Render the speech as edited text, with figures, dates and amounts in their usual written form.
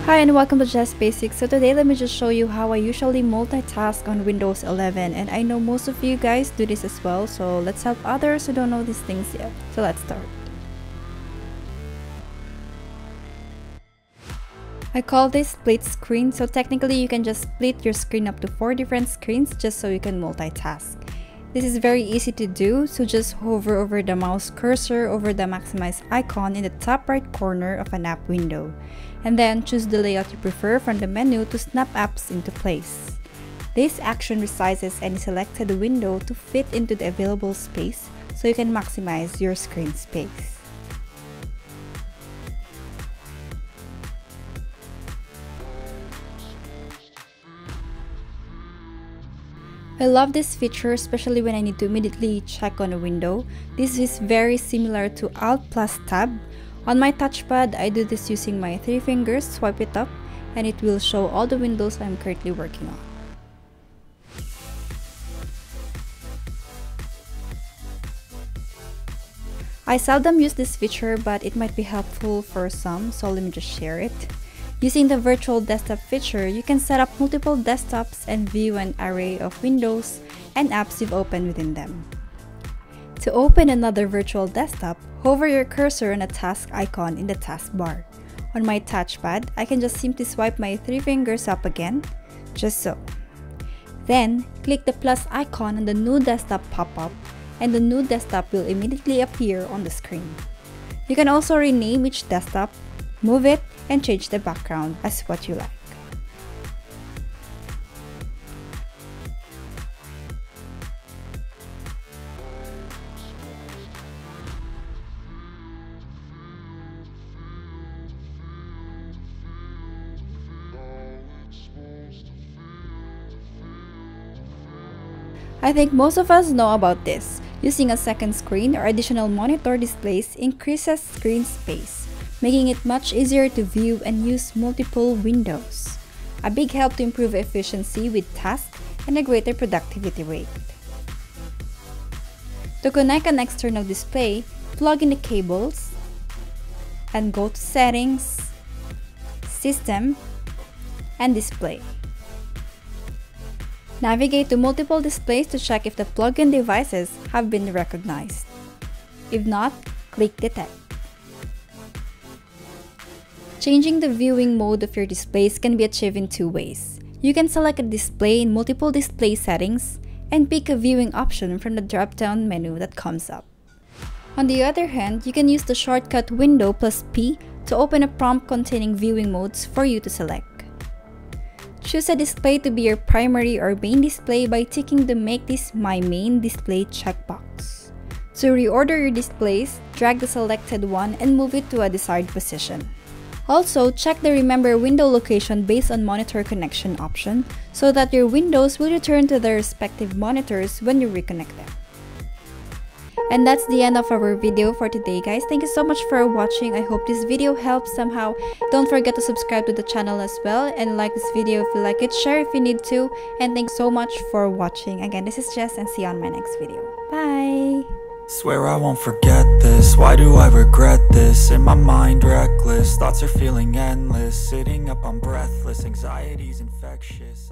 Hi and welcome to Just Basics. So today let me just show you how I usually multitask on Windows 11, and I know most of you guys do this as well, so let's help others who don't know these things yet. So let's start. I call this split screen, so technically you can just split your screen up to 4 different screens just so you can multitask. This is very easy to do, so just hover over the mouse cursor over the maximize icon in the top right corner of an app window, and then choose the layout you prefer from the menu to snap apps into place. This action resizes any selected window to fit into the available space so you can maximize your screen space. I love this feature, especially when I need to immediately check on a window. This is very similar to Alt plus Tab. On my touchpad, I do this using my 3 fingers, swipe it up, and it will show all the windows I'm currently working on. I seldom use this feature, but it might be helpful for some, so let me just share it. Using the virtual desktop feature, you can set up multiple desktops and view an array of windows and apps you've opened within them. To open another virtual desktop, hover your cursor on a task icon in the taskbar. On my touchpad, I can just simply swipe my 3 fingers up again, just so. Then, click the plus icon on the new desktop pop-up, and the new desktop will immediately appear on the screen. You can also rename each desktop, move it, and change the background as what you like. I think most of us know about this. Using a second screen or additional monitor displays increases screen space, making it much easier to view and use multiple windows. A big help to improve efficiency with tasks and a greater productivity rate. To connect an external display, plug in the cables and go to Settings, System, and Display. Navigate to multiple displays to check if the plug-in devices have been recognized. If not, click Detect. Changing the viewing mode of your displays can be achieved in 2 ways. You can select a display in multiple display settings and pick a viewing option from the drop-down menu that comes up. On the other hand, you can use the shortcut Window plus P to open a prompt containing viewing modes for you to select. Choose a display to be your primary or main display by ticking the Make this my main display checkbox. To reorder your displays, drag the selected one and move it to a desired position. Also, check the Remember Window Location based on Monitor Connection option so that your windows will return to their respective monitors when you reconnect them. And that's the end of our video for today, guys. Thank you so much for watching. I hope this video helps somehow. Don't forget to subscribe to the channel as well and like this video if you like it, share if you need to, and thanks so much for watching. Again, this is Jess and see you on my next video. Bye! Swear I won't forget this, why do I regret this? In my mind reckless, thoughts are feeling endless. Sitting up, I'm breathless, anxiety's infectious.